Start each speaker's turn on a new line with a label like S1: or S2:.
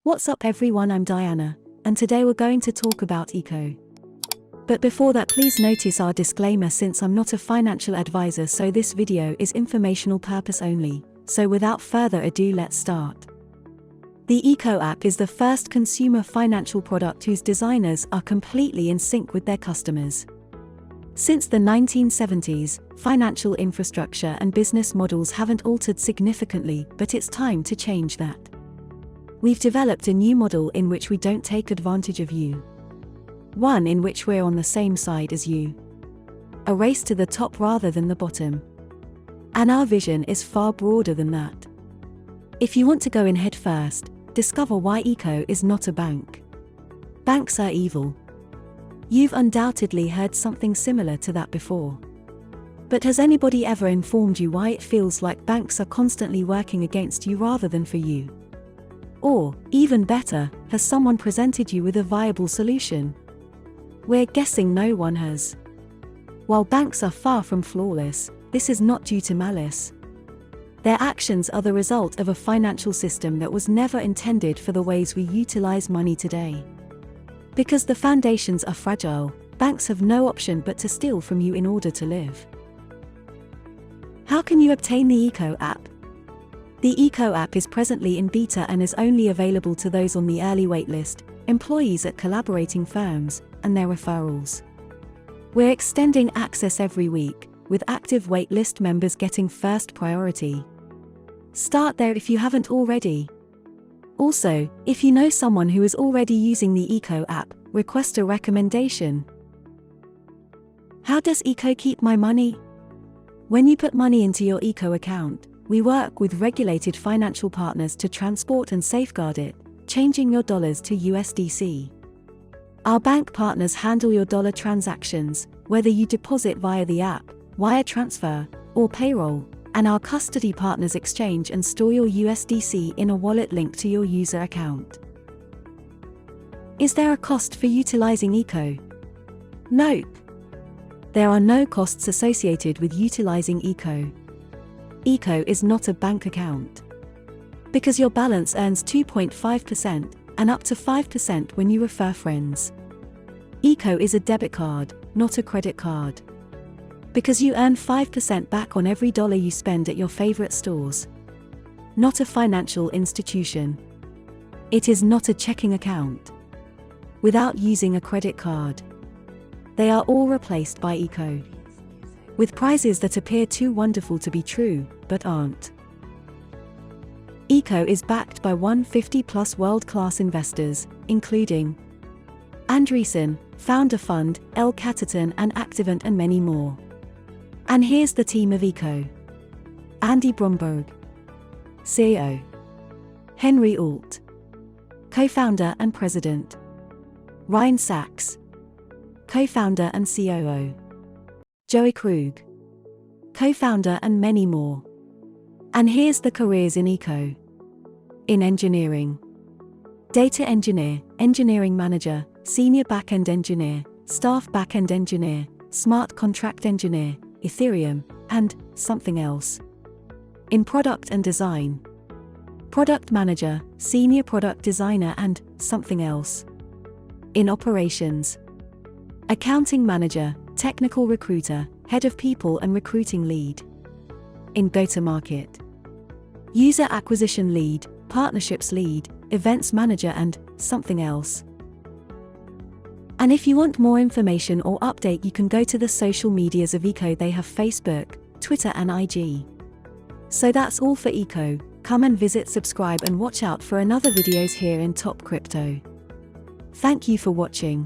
S1: What's up everyone, I'm Diana, and today we're going to talk about ECO. But before that, please notice our disclaimer since I'm not a financial advisor, so this video is informational purpose only. So without further ado, let's start. The ECO app is the first consumer financial product whose designers are completely in sync with their customers. Since the 1970s, financial infrastructure and business models haven't altered significantly, but it's time to change that. We've developed a new model in which we don't take advantage of you. One in which we're on the same side as you. A race to the top rather than the bottom. And our vision is far broader than that. If you want to go in head first, discover why ECO is not a bank. Banks are evil. You've undoubtedly heard something similar to that before. But has anybody ever informed you why it feels like banks are constantly working against you rather than for you? Or, even better, has someone presented you with a viable solution? We're guessing no one has. While banks are far from flawless, this is not due to malice. Their actions are the result of a financial system that was never intended for the ways we utilize money today. Because the foundations are fragile, banks have no option but to steal from you in order to live. How can you obtain the ECO app? The ECO app is presently in beta and is only available to those on the early waitlist, employees at collaborating firms, and their referrals. We're extending access every week, with active waitlist members getting first priority. Start there if you haven't already. Also, if you know someone who is already using the ECO app, request a recommendation. How does ECO keep my money? When you put money into your ECO account, we work with regulated financial partners to transport and safeguard it, changing your dollars to USDC. Our bank partners handle your dollar transactions, whether you deposit via the app, wire transfer, or payroll, and our custody partners exchange and store your USDC in a wallet linked to your user account. Is there a cost for utilizing ECO? Nope. There are no costs associated with utilizing ECO. ECO is not a bank account. Because your balance earns 2.5% and up to 5% when you refer friends. ECO is a debit card, not a credit card. Because you earn 5% back on every dollar you spend at your favorite stores. Not a financial institution. It is not a checking account. Without using a credit card. They are all replaced by ECO. With prizes that appear too wonderful to be true, but aren't. ECO is backed by 150+ world-class investors, including Andreessen, Founder Fund, L. Catterton and Activant and many more. And here's the team of ECO. Andy Bromberg, CEO. Henry Alt, co-founder and president. Ryan Sachs, co-founder and COO. Joey Krug, co-founder and many more. And here's the careers in ECO. In engineering. Data engineer, engineering manager, senior backend engineer, staff backend engineer, smart contract engineer, Ethereum, and something else. In product and design. Product manager, senior product designer and something else. In operations. Accounting manager, technical recruiter, head of people and recruiting lead. In go-to-market. User acquisition lead, partnerships lead, events manager and something else. And if you want more information or update, you can go to the social medias of ECO. They have Facebook, Twitter and IG. So that's all for ECO. Come and visit, subscribe and watch out for another videos here in Top Crypto. Thank you for watching.